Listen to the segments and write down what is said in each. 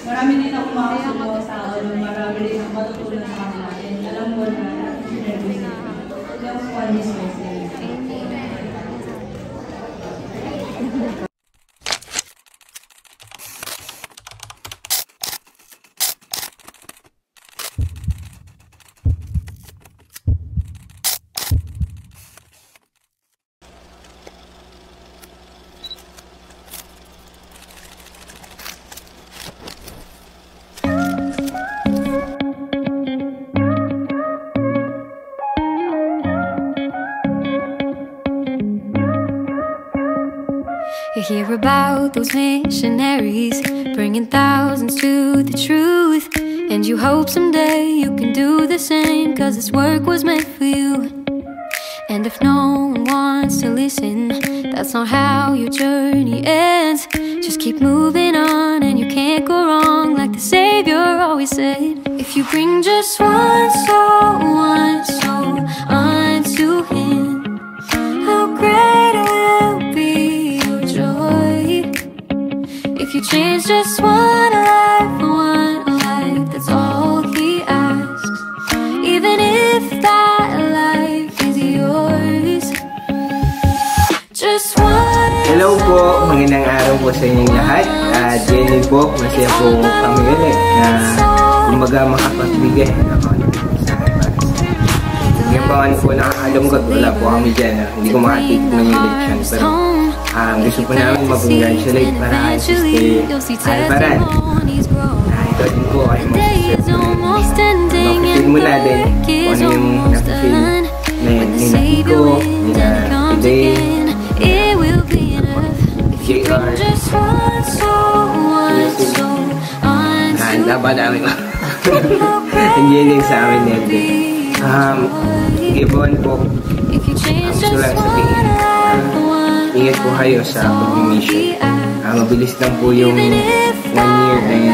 marami din ako makasunod sa tao, marami din ako matutunan sa kanila. And alam ko na nervous na. Just one is myself. You hear about those missionaries bringing thousands to the truth, and you hope someday you can do the same, cause this work was meant for you. And if no one wants to listen, that's not how your journey ends. Just keep moving on and you can't go wrong, like the Savior always said. If you bring just one soul unto Him, how great will be your joy. If you change just one life, that's all He asks, even if that life is yours. Just one. Hello po, magandang araw po sa inyong lahat. Jenny po, masaya po kami ulit na kumbaga makapagbigay ng sa akin. Ngayon pa po nakakalungkot, wala po kami dyan. Hindi ko makatikman yung leksyon. Pero gusto po namin mag-congratulate para kay Sister Alvaran. Ito din po ay mag-feel mo natin kung ano yung nakafeel na Nico, nila today, JR. Dapat namin nandiyan sa amin nito. Ibon po, gusto lang sabihin, ingat po kayo sa pag-mission. Mabilis lang po yung 1 year and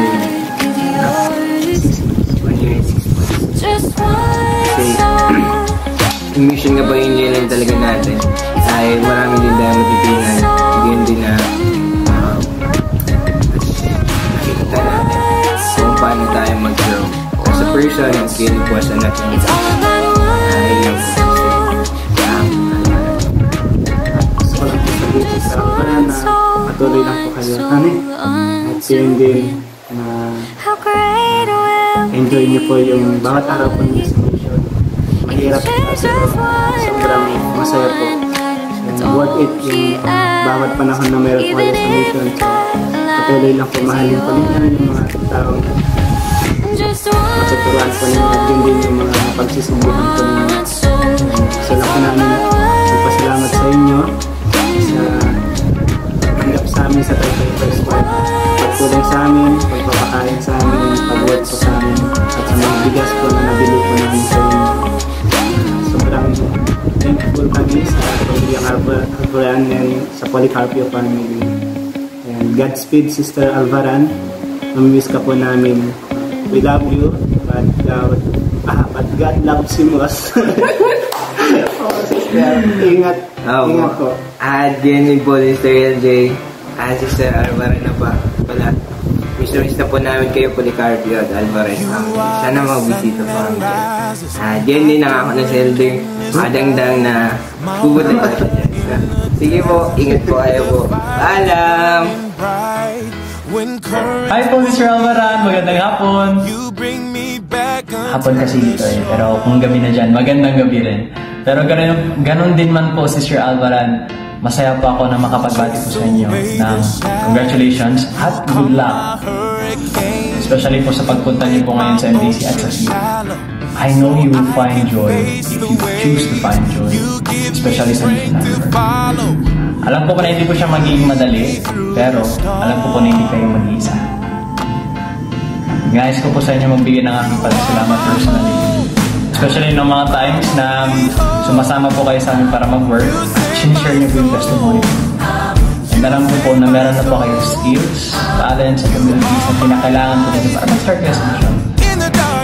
1 year and 6 months. Kasi, yung mission nga ba yun lang talaga natin. Ay marami din tayo matitingan. Ganyan din na nakikita natin kung paano tayo mag-grow. As a person, ang feeling po sa natin ay patuloy lang po kayo kami at yun din na enjoy niyo po yung bawat araw po niyo sa mission. Mahirap kasi sobrang masaya po and worth it yung bawat panahon na meron po kayo sa mission. So patuloy lang po mahalin po ninyo yung mga taong matuturuan po ninyo at yun din yung mga pagsisimbuhan po ninyo. Gusto lang po namin magpasalamat sa inyo sa pagtanggap sa amin sa Taipei First Part, pagtulong sa amin, pagpapakain sa amin, pag-work po sa amin, at sa mga bigas po na nabili po namin sa inyo. Sobrang thankful kami sa pamilya Alvaran and sa Policarpio family. And Godspeed, Sister Alvaran. Namimiss ka po namin. We love you, but God loves you most. Ingat. Ingat po. Jenny po, Sister LJ, Sister Alvaran na pa pala. Miss na po namin kayo, Policarpio at Alvaran. Sana magbisita po kami dyan. Jenny, nakako na si LJ. Madangdang na pupunta pa siya dyan. Sige po, ingat po kayo po. Paalam! Hi po, Mr. Alvaran. Magandang hapon. Hapon kasi dito eh. Pero kung gabi na dyan, magandang gabi rin. Pero ganun din man po, Sister Alvaran. Masaya po ako na makapagbati po sa inyo ng congratulations at good luck. Especially po sa pagpunta niyo po ngayon sa MDC at sa SEA. I know you will find joy if you choose to find joy. Especially sa missionary work. Alam po ko na hindi po siya magiging madali, pero alam po ko na hindi kayo mag-iisa. Guys, ko po sa inyo magbigay ng aking pasalamat personally. Especially ng mga times na sumasama po kayo sa amin para mag-work, sinishare niyo po yung testimony. And alam ko po na meron na po kayo skills, talents, at abilities na pinakailangan po ninyo para mag-start kayo sa mission.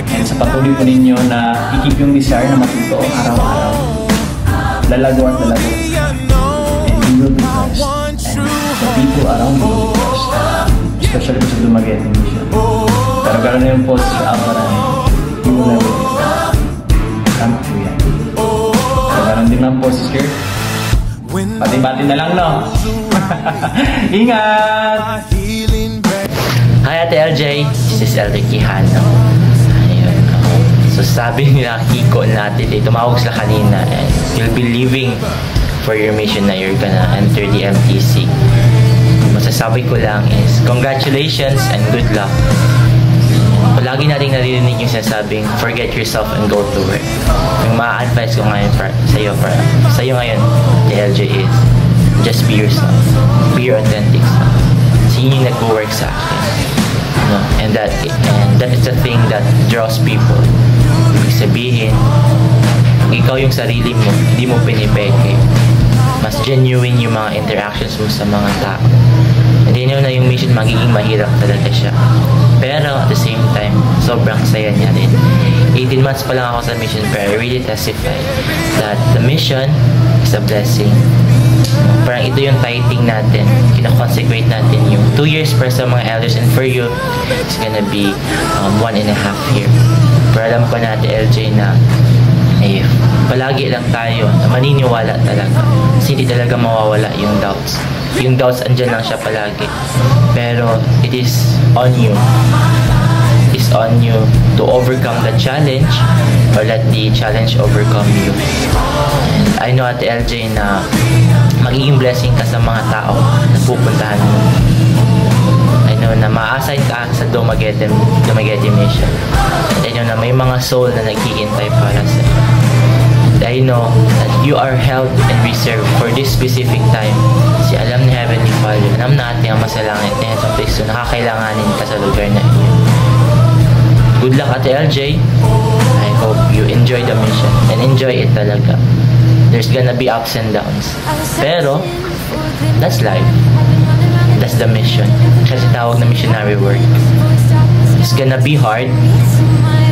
And sa patuloy po ninyo na i-keep yung desire na matuto araw-araw. Lalago at lalago. And you will be blessed. And the people around you will be blessed. Especially po sa Dumaguete Mission. gano'n po si Sir Alvaran. You will never miss. Tama po yan. So, gano'n din lang po si Sir. Pati-pati na lang, no? Ingat! Hi Ate LJ, this is Elder Quijano. Ayun. So sabi nila Kiko natin, tumawag sila kanina and you'll be leaving for your mission na you're gonna enter the MTC. Masasabi ko lang is congratulations and good luck. Palagi natin naririnig yung sinasabing forget yourself and go to work. Yung ma-advise ko ngayon sa iyo ngayon, the LJ is just be yourself. Be your authentic self. Kasi yun yung nag-work sa akin. No? And that is the thing that draws people. Ibig sabihin, kung ikaw yung sarili mo, hindi mo pinipeke. Mas genuine yung mga interactions mo sa mga tao. Hindi nyo na yung mission magiging mahirap talaga siya. Pero at the same time, sobrang saya niya rin. 18 months pa lang ako sa mission pero I really testify that the mission is a blessing. Parang ito yung tithing natin. Kina-consecrate natin yung 2 years para sa mga elders and for you, it's gonna be 1.5 years. Pero alam ko natin LJ na palagi lang tayo na maniniwala talaga. Kasi hindi talaga mawawala yung doubts. Yung doubts andyan lang siya palagi. Pero it is on you. It is on you to overcome the challenge or let the challenge overcome you. And I know at LJ na magiging blessing ka sa mga tao na pupuntahan mo. I know na ma-assign ka sa Dumaguete mission. And I know na may mga soul na naghihintay para sa iyo. I know that you are held and reserved for this specific time. Kasi alam ni Heavenly Father, alam natin ang masalangit na itong Kristo, nakakailanganin ka sa lugar na iyon. Good luck Ate LJ. I hope you enjoy the mission and enjoy it talaga. There's gonna be ups and downs. Pero, that's life. That's the mission. Kasi tawag na missionary work. It's gonna be hard,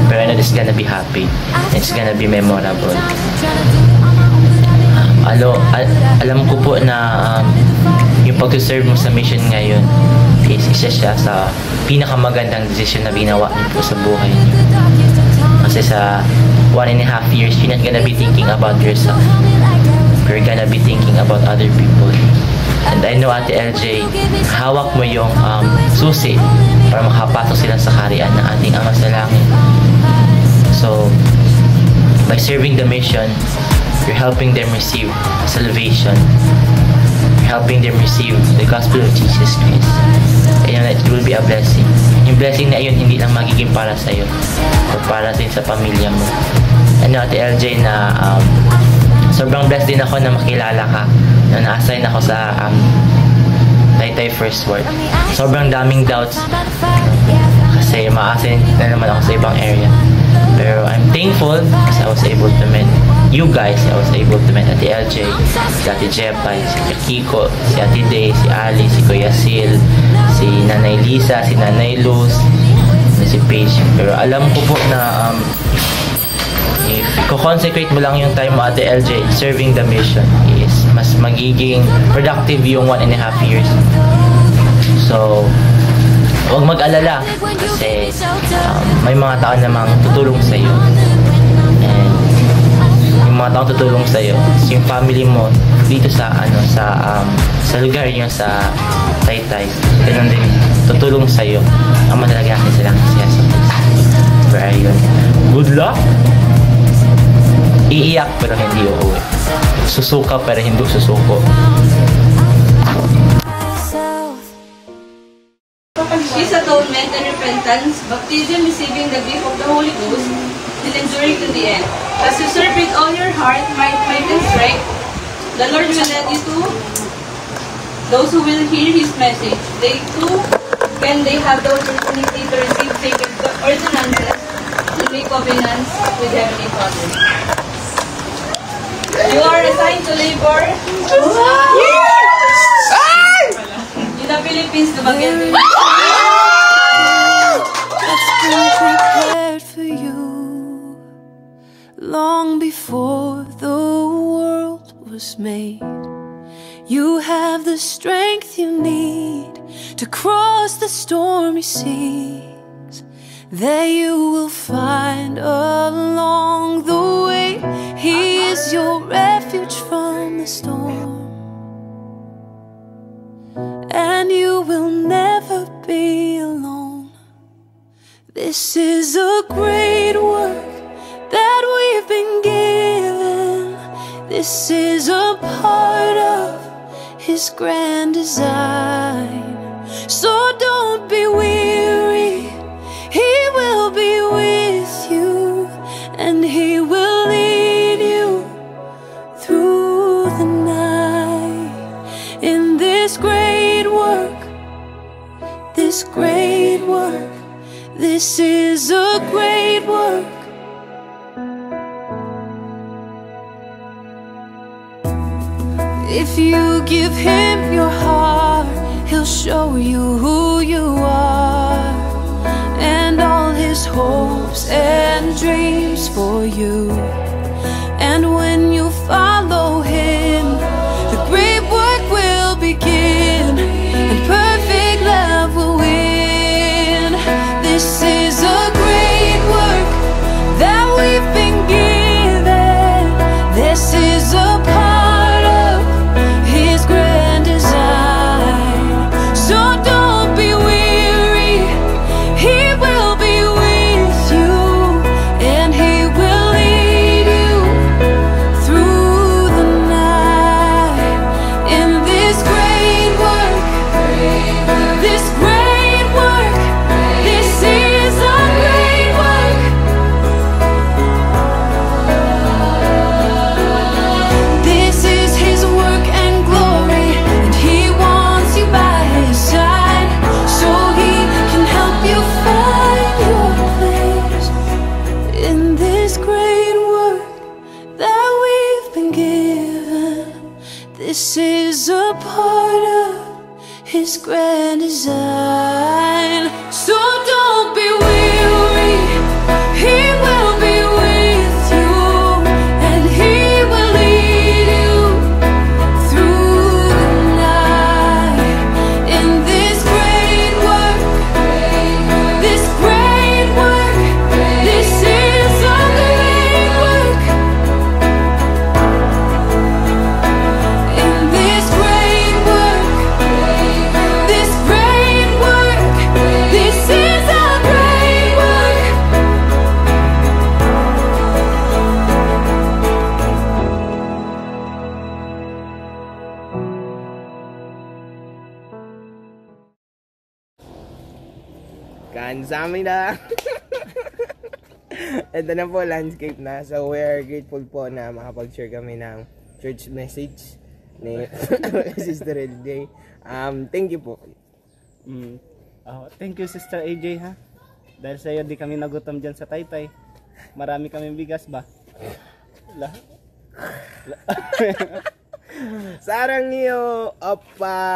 pero it's gonna be happy. It's gonna be memorable. Alam ko po na yung pag-serve mo sa mission ngayon is isa siya sa pinakamagandang decision na ginawa niyo po sa buhay niyo. Kasi sa 1.5 years, you're not gonna be thinking about yourself. You're gonna be thinking about other people. And I know Ate LJ, hawak mo yung susi para makapasok sila sa kaharian ng ating Ama sa Langit. So, by serving the mission, you're helping them receive salvation. You're helping them receive the gospel of Jesus Christ. And it will be a blessing. Yung blessing na yun, hindi lang magiging para sa iyo, o para din sa pamilya mo. Ano Ate LJ na sobrang blessed din ako na makilala ka. Na na-assign ako sa Taytay First Ward. Sobrang daming doubts kasi ma-assign na naman ako sa ibang area. Pero I'm thankful kasi I was able to meet you guys. I was able to meet Ate LJ, si Ate Jepay, si Kiko, si Ate Day, si Ali, si Kuya Sil, si Nanay Lisa, si Nanay Luz, si Paige. Pero alam ko po na if consecrate mo lang yung time mo Ate LJ serving the mission is mas magiging productive yung 1.5 years. So huwag mag-alala kasi may mga tao namang tutulong sa iyo. And yung mga tao tutulong sa iyo, yung family mo dito sa sa lugar niyo sa Taytay, ganun din tutulong sa iyo. Ang malalagakin sila kasi sa Pero ayun, good luck. Iiyak pero hindi uuwi. Susuka pero hindi susuko. His atonement and repentance, baptism, receiving the gift of the Holy Ghost, and enduring to the end. As you serve with all your heart, might, and strength, the Lord will lead you to those who will hear His message. They too, when they have the opportunity to receive sacred ordinances and make covenants with Heavenly Father. You are assigned to labor in the Philippines, Dumaguete. It's been prepared for you long before the world was made. You have the strength you need to cross the stormy seas. that you will find along the way. He is your refuge from the storm, and you will never be alone. This is a great work that we've been given. This is a part of His grand design. So don't be weary, He will be with you, and He will lead you through the night. In this great work, this great work, this is a great work. If you give Him your heart, He'll show you who you are, and all His hopes and dreams for you. And when you follow Him, the great work will begin, and perfect love will win. This is a great work that we've been given. This is a part of His grand design. So don't be weary, He will be with you, and He will lead you through the night. In this great work, this great work, this is a great work. This is His work and glory, and He wants you by His side, so He can help you find your place. In this great work that we've been given, this is a part of His grand design. So don't be weary, He will be with you, and He will lead you through the night. In this great work, this great work, this is a great work. In this great work, this great work, this is a great work. Kansamida! Ito na po, landscape na. So we're grateful po na makapag-share kami ng church message ni Sister LJ. Thank you po. Thank you, Sister AJ, ha? Dahil sa iyo, di kami nagutom dyan sa Taytay. Marami kami bigas ba? Sarang iyo, opa!